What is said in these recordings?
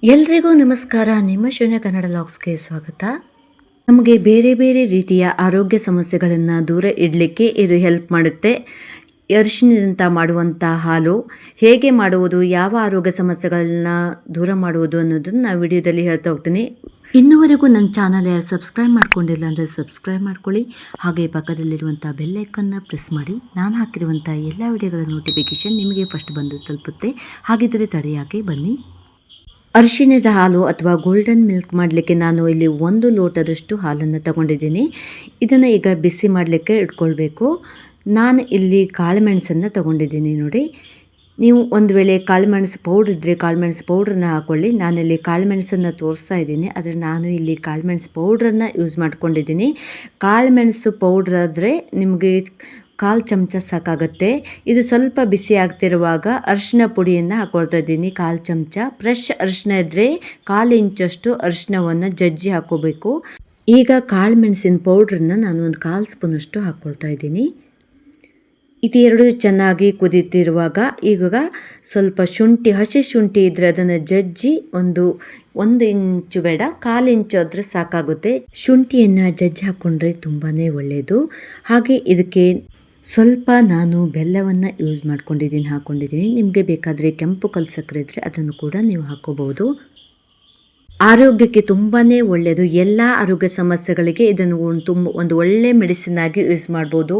ಎಲ್ರಿಗೂ ನಮಸ್ಕಾರ. ನಿಮ್ಮ ಶೂನ್ಯ ಕನ್ನಡ ಲಾಗ್ಸ್ಗೆ ಸ್ವಾಗತ. ನಮಗೆ ಬೇರೆ ಬೇರೆ ರೀತಿಯ ಆರೋಗ್ಯ ಸಮಸ್ಯೆಗಳನ್ನು ದೂರ ಇಡಲಿಕ್ಕೆ ಇದು ಹೆಲ್ಪ್ ಮಾಡುತ್ತೆ. ಅರಿಶಿನದಿಂದ ಮಾಡುವಂಥ ಹಾಲು ಹೇಗೆ ಮಾಡುವುದು, ಯಾವ ಆರೋಗ್ಯ ಸಮಸ್ಯೆಗಳನ್ನ ದೂರ ಮಾಡುವುದು ಅನ್ನೋದನ್ನು ನಾನು ವಿಡಿಯೋದಲ್ಲಿ ಹೇಳ್ತಾ ಹೋಗ್ತೀನಿ. ಇನ್ನುವರೆಗೂ ನನ್ನ ಚಾನಲ್ ಯಾರು ಸಬ್ಸ್ಕ್ರೈಬ್ ಮಾಡ್ಕೊಂಡಿಲ್ಲ ಅಂದರೆ ಸಬ್ಸ್ಕ್ರೈಬ್ ಮಾಡ್ಕೊಳ್ಳಿ. ಹಾಗೆ ಪಕ್ಕದಲ್ಲಿರುವಂಥ ಬೆಲ್ ಐಕನ್ನ ಪ್ರೆಸ್ ಮಾಡಿ. ನಾನು ಹಾಕಿರುವಂಥ ಎಲ್ಲ ವಿಡಿಯೋಗಳ ನೋಟಿಫಿಕೇಷನ್ ನಿಮಗೆ ಫಸ್ಟ್ ಬಂದು ತಲುಪುತ್ತೆ. ಹಾಗಿದ್ದರೆ ತಡೆಯಾಕೆ ಬನ್ನಿ. ಅರಿಶಿಣದ ಹಾಲು ಅಥವಾ ಗೋಲ್ಡನ್ ಮಿಲ್ಕ್ ಮಾಡಲಿಕ್ಕೆ ನಾನು ಇಲ್ಲಿ 1 ಲೋಟದಷ್ಟು ಹಾಲನ್ನು ತಗೊಂಡಿದ್ದೀನಿ. ಇದನ್ನು ಈಗ ಬಿಸಿ ಮಾಡಲಿಕ್ಕೆ ಇಟ್ಕೊಳ್ಬೇಕು. ನಾನು ಇಲ್ಲಿ ಕಾಳುಮೆಣಸನ್ನು ತಗೊಂಡಿದ್ದೀನಿ ನೋಡಿ. ನೀವು ಒಂದು ವೇಳೆ ಕಾಳುಮೆಣಸು ಪೌಡ್ರ್ ಇದ್ದರೆ ಕಾಳುಮೆಣಸು ಪೌಡ್ರನ್ನ ಹಾಕ್ಕೊಳ್ಳಿ. ನಾನಿಲ್ಲಿ ಕಾಳುಮೆಣಸನ್ನು ತೋರಿಸ್ತಾ ಇದ್ದೀನಿ, ಆದರೆ ನಾನು ಇಲ್ಲಿ ಕಾಳುಮೆಣಸು ಪೌಡ್ರನ್ನು ಯೂಸ್ ಮಾಡ್ಕೊಂಡಿದ್ದೀನಿ. ಕಾಳುಮೆಣಸು ಪೌಡ್ರ್ ಆದರೆ ನಿಮಗೆ 1/4 ಚಮಚ ಸಾಕಾಗುತ್ತೆ. ಇದು ಸ್ವಲ್ಪ ಬಿಸಿ ಆಗ್ತಿರುವಾಗ ಅರಿಶಿನ ಪುಡಿಯನ್ನು ಹಾಕ್ಕೊಳ್ತಾ ಇದ್ದೀನಿ. 1/4 ಚಮಚ ಫ್ರೆಶ್ ಅರಿಶಿನ ಇದ್ದರೆ 1/4 ಇಂಚಷ್ಟು ಅರಿಶಿನವನ್ನು ಜಜ್ಜಿ ಹಾಕ್ಕೋಬೇಕು. ಈಗ ಕಾಳು ಮೆಣಸಿನ ಪೌಡ್ರನ್ನ ನಾನು ಒಂದು 1/4 ಸ್ಪೂನಷ್ಟು ಹಾಕ್ಕೊಳ್ತಾ ಇದ್ದೀನಿ. ಇದೆರಡು ಚೆನ್ನಾಗಿ ಕುದೀತಿರುವಾಗ ಈಗ ಸ್ವಲ್ಪ ಶುಂಠಿ, ಹಸಿ ಶುಂಠಿ ಇದ್ದರೆ ಅದನ್ನು ಜಜ್ಜಿ ಒಂದು ಇಂಚು ಬೇಡ, 1/4 ಇಂಚು ಆದರೆ ಸಾಕಾಗುತ್ತೆ. ಶುಂಠಿಯನ್ನು ಜಜ್ಜಿ ಹಾಕ್ಕೊಂಡ್ರೆ ತುಂಬಾ ಒಳ್ಳೆಯದು. ಹಾಗೆ ಇದಕ್ಕೆ ಸ್ವಲ್ಪ ನಾನು ಬೆಲ್ಲವನ್ನು ಯೂಸ್ ಹಾಕ್ಕೊಂಡಿದ್ದೀನಿ. ನಿಮಗೆ ಬೇಕಾದರೆ ಕೆಂಪು ಕಲ್ಲು ಸಕ್ಕರೆ ಇದ್ದರೆ ಅದನ್ನು ಕೂಡ ನೀವು ಹಾಕ್ಕೋಬಹುದು. ಆರೋಗ್ಯಕ್ಕೆ ತುಂಬಾ ಒಳ್ಳೆಯದು. ಎಲ್ಲ ಆರೋಗ್ಯ ಸಮಸ್ಯೆಗಳಿಗೆ ಇದನ್ನು ಒಂದು ಒಳ್ಳೆ ಮೆಡಿಸಿನ್ ಆಗಿ ಯೂಸ್ ಮಾಡ್ಬೋದು.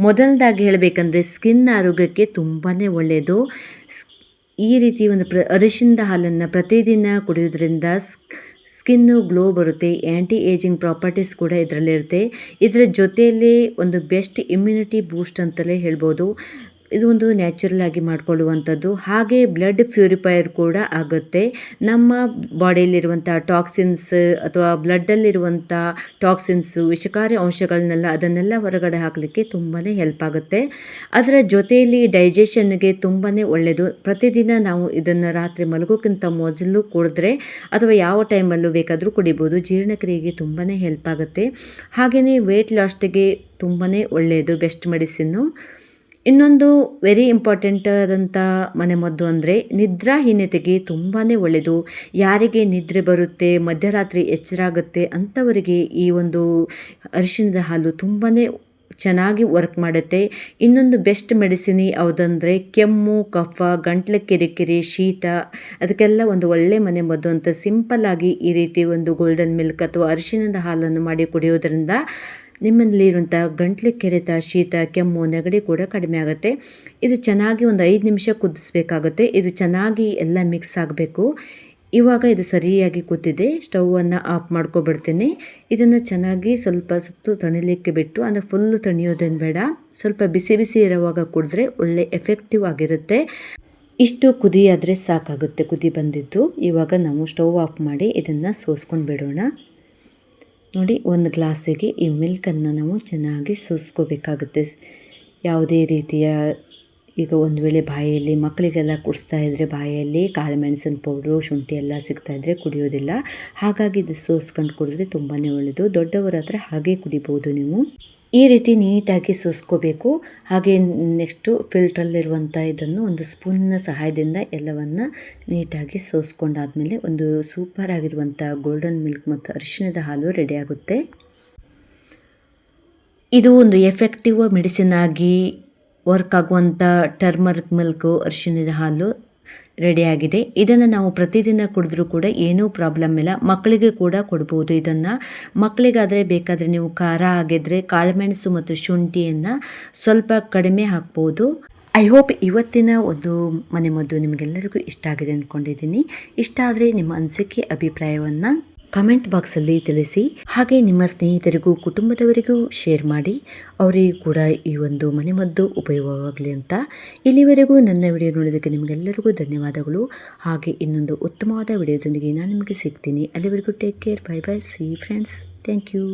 ಮೊದಲದಾಗಿ ಹೇಳಬೇಕಂದ್ರೆ ಸ್ಕಿನ್ ಆರೋಗ್ಯಕ್ಕೆ ತುಂಬಾ ಒಳ್ಳೆಯದು. ಈ ರೀತಿ ಒಂದು ಅರಿಶಿಣದ ಹಾಲನ್ನು ಪ್ರತಿದಿನ ಕುಡಿಯೋದ್ರಿಂದ ಸ್ಕಿನ್ನು ಗ್ಲೋ ಬರುತ್ತೆ. ಆ್ಯಂಟಿ ಏಜಿಂಗ್ ಪ್ರಾಪರ್ಟೀಸ್ ಕೂಡ ಇದರಲ್ಲಿರುತ್ತೆ. ಇದರ ಜೊತೆಯಲ್ಲಿ ಒಂದು ಬೆಸ್ಟ್ ಇಮ್ಯುನಿಟಿ ಬೂಸ್ಟ್ ಅಂತಲೇ ಹೇಳ್ಬೋದು. ಇದು ಒಂದು ನ್ಯಾಚುರಲ್ ಆಗಿ ಮಾಡಿಕೊಳ್ಳುವಂಥದ್ದು. ಹಾಗೆ ಬ್ಲಡ್ ಪ್ಯೂರಿಫೈಯರ್ ಕೂಡ ಆಗುತ್ತೆ. ನಮ್ಮ ಬಾಡಿಯಲ್ಲಿರುವಂಥ ಟಾಕ್ಸಿನ್ಸ್ ಅಥವಾ ಬ್ಲಡ್ಡಲ್ಲಿರುವಂಥ ಟಾಕ್ಸಿನ್ಸು, ವಿಷಕಾರಿ ಅಂಶಗಳನ್ನೆಲ್ಲ ಅದನ್ನೆಲ್ಲ ಹೊರಗಡೆ ಹಾಕಲಿಕ್ಕೆ ತುಂಬಾ ಹೆಲ್ಪ್ ಆಗುತ್ತೆ. ಅದರ ಜೊತೆಯಲ್ಲಿ ಡೈಜೆಷನ್ಗೆ ತುಂಬಾ ಒಳ್ಳೆಯದು. ಪ್ರತಿದಿನ ನಾವು ಇದನ್ನು ರಾತ್ರಿ ಮಲಗೋಕ್ಕಿಂತ ಮೊದಲು ಕುಡಿದ್ರೆ ಅಥವಾ ಯಾವ ಟೈಮಲ್ಲೂ ಬೇಕಾದರೂ ಕುಡಿಬೋದು. ಜೀರ್ಣಕ್ರಿಯೆಗೆ ತುಂಬಾ ಹೆಲ್ಪ್ ಆಗುತ್ತೆ. ಹಾಗೆಯೇ ವೆಯ್ಟ್ ಲಾಸ್ಟಿಗೆ ತುಂಬಾ ಒಳ್ಳೆಯದು, ಬೆಸ್ಟ್ ಮೆಡಿಸಿನ್ನು. ಇನ್ನೊಂದು ವೆರಿ ಇಂಪಾರ್ಟೆಂಟ್ ಆದಂಥ ಮನೆಮದ್ದು ಅಂದರೆ ನಿದ್ರಾಹೀನತೆಗೆ ತುಂಬಾ ಒಳ್ಳೆಯದು. ಯಾರಿಗೆ ನಿದ್ರೆ ಬರುತ್ತೆ, ಮಧ್ಯರಾತ್ರಿ ಎಚ್ಚರ ಆಗುತ್ತೆ ಅಂಥವರಿಗೆ ಈ ಒಂದು ಅರಿಶಿಣದ ಹಾಲು ತುಂಬಾ ಚೆನ್ನಾಗಿ ವರ್ಕ್ ಮಾಡುತ್ತೆ. ಇನ್ನೊಂದು ಬೆಸ್ಟ್ ಮೆಡಿಸಿನ್ ಯಾವುದಂದರೆ ಕೆಮ್ಮು, ಕಫ, ಗಂಟ್ಲು ಕಿರಿಕಿರಿ, ಶೀತ ಅದಕ್ಕೆಲ್ಲ ಒಂದು ಒಳ್ಳೆ ಮನೆಮದ್ದು ಅಂತ ಸಿಂಪಲ್ಲಾಗಿ ಈ ರೀತಿ ಒಂದು ಗೋಲ್ಡನ್ ಮಿಲ್ಕ್ ಅಥವಾ ಅರಿಶಿಣದ ಹಾಲನ್ನು ಮಾಡಿ ಕುಡಿಯೋದ್ರಿಂದ ನಿಮ್ಮಲ್ಲಿರುವಂಥ ಗಂಟ್ಲು ಕೆರೆತ, ಶೀತ, ಕೆಮ್ಮು, ನೆಗಡಿ ಕೂಡ ಕಡಿಮೆ ಆಗುತ್ತೆ. ಇದು ಚೆನ್ನಾಗಿ ಒಂದು 5 ನಿಮಿಷ ಕುದಿಸ್ಬೇಕಾಗುತ್ತೆ. ಇದು ಚೆನ್ನಾಗಿ ಎಲ್ಲ ಮಿಕ್ಸ್ ಆಗಬೇಕು. ಇವಾಗ ಇದು ಸರಿಯಾಗಿ ಕೂತಿದೆ. ಸ್ಟವನ್ನು ಆಫ್ ಮಾಡ್ಕೊಬಿಡ್ತೀನಿ. ಇದನ್ನು ಚೆನ್ನಾಗಿ ಸ್ವಲ್ಪ ಸುತ್ತು ತಣಿಲಿಕ್ಕೆ ಬಿಟ್ಟು, ಅಂದರೆ ಫುಲ್ಲು ತಣಿಯೋದೇನು ಬೇಡ, ಸ್ವಲ್ಪ ಬಿಸಿ ಬಿಸಿ ಇರುವಾಗ ಕುಡಿದ್ರೆ ಒಳ್ಳೆ ಎಫೆಕ್ಟಿವ್ ಆಗಿರುತ್ತೆ. ಇಷ್ಟು ಕುದಿ ಆದರೆ ಸಾಕಾಗುತ್ತೆ. ಕುದಿ ಬಂದಿದ್ದು. ಇವಾಗ ನಾವು ಸ್ಟವ್ ಆಫ್ ಮಾಡಿ ಇದನ್ನು ಸೋಸ್ಕೊಂಡು ಬಿಡೋಣ. ನೋಡಿ, ಒಂದು ಗ್ಲಾಸಿಗೆ ಈ ಮಿಲ್ಕನ್ನು ನಾವು ಚೆನ್ನಾಗಿ ಸೋಸ್ಕೋಬೇಕಾಗುತ್ತೆ. ಯಾವುದೇ ರೀತಿಯ ಈಗ ಒಂದು ವೇಳೆ ಬಾಯಲ್ಲಿ ಮಕ್ಕಳಿಗೆಲ್ಲ ಕುಡಿಸ್ತಾ ಇದ್ದರೆ ಬಾಯಲ್ಲಿ ಕಾಳು ಮೆಣಸಿನ ಪೌಡ್ರು, ಶುಂಠಿ ಎಲ್ಲ ಸಿಗ್ತಾಯಿದ್ರೆ ಕುಡಿಯೋದಿಲ್ಲ. ಹಾಗಾಗಿ ಇದು ಸೋಸ್ಕೊಂಡು ಕುಡಿದ್ರೆ ತುಂಬಾ ಒಳ್ಳೆಯದು. ದೊಡ್ಡವರ ಹತ್ರ ಹಾಗೆ ಕುಡಿಬೋದು ನೀವು. ಈ ರೀತಿ ನೀಟಾಗಿ ಸೋಸ್ಕೋಬೇಕು. ಹಾಗೆ ನೆಕ್ಸ್ಟು ಫಿಲ್ಟ್ರಲ್ಲಿರುವಂಥ ಇದನ್ನು ಒಂದು ಸ್ಪೂನ್ನ ಸಹಾಯದಿಂದ ಎಲ್ಲವನ್ನು ನೀಟಾಗಿ ಸೋಸ್ಕೊಂಡಾದಮೇಲೆ ಒಂದು ಸೂಪರ್ ಆಗಿರುವಂಥ ಗೋಲ್ಡನ್ ಮಿಲ್ಕ್ ಮತ್ತು ಅರಿಶಿಣದ ಹಾಲು ರೆಡಿಯಾಗುತ್ತೆ. ಇದು ಒಂದು ಎಫೆಕ್ಟಿವ್ ಮೆಡಿಸಿನ್ ಆಗಿ ವರ್ಕ್ ಆಗುವಂಥ ಟರ್ಮರಿಕ್ ಮಿಲ್ಕು, ಅರಿಶಿಣದ ಹಾಲು ರೆಡಿಯಾಗಿದೆ. ಇದನ್ನು ನಾವು ಪ್ರತಿದಿನ ಕುಡಿದ್ರೂ ಕೂಡ ಏನೂ ಪ್ರಾಬ್ಲಮ್ ಇಲ್ಲ. ಮಕ್ಕಳಿಗೆ ಕೂಡ ಕೊಡ್ಬೋದು. ಇದನ್ನು ಮಕ್ಕಳಿಗಾದರೆ ಬೇಕಾದರೆ ನೀವು ಖಾರ ಆಗಿದ್ದರೆ ಕಾಳುಮೆಣಸು ಮತ್ತು ಶುಂಠಿಯನ್ನು ಸ್ವಲ್ಪ ಕಡಿಮೆ ಹಾಕ್ಬೋದು. ಐ ಹೋಪ್ ಇವತ್ತಿನ ಒಂದು ಮನೆಮದ್ದು ನಿಮಗೆಲ್ಲರಿಗೂ ಇಷ್ಟ ಆಗಿದೆ ಅಂದ್ಕೊಂಡಿದ್ದೀನಿ. ಇಷ್ಟ ಆದರೆ ನಿಮ್ಮ ಅನಿಸಿಕೆ, ಅಭಿಪ್ರಾಯವನ್ನು ಕಮೆಂಟ್ ಬಾಕ್ಸಲ್ಲಿ ತಿಳಿಸಿ. ಹಾಗೆ ನಿಮ್ಮ ಸ್ನೇಹಿತರಿಗೂ ಕುಟುಂಬದವರಿಗೂ ಶೇರ್ ಮಾಡಿ, ಅವರಿಗೂ ಕೂಡ ಈ ಒಂದು ಮನೆಮದ್ದು ಉಪಯೋಗವಾಗಲಿ ಅಂತ. ಇಲ್ಲಿವರೆಗೂ ನನ್ನ ವಿಡಿಯೋ ನೋಡೋದಕ್ಕೆ ನಿಮಗೆಲ್ಲರಿಗೂ ಧನ್ಯವಾದಗಳು. ಹಾಗೆ ಇನ್ನೊಂದು ಉತ್ತಮವಾದ ವಿಡಿಯೋದೊಂದಿಗೆ ನಾನು ನಿಮಗೆ ಸಿಗ್ತೀನಿ. ಅಲ್ಲಿವರೆಗೂ take care, bye bye, see friends, thank you.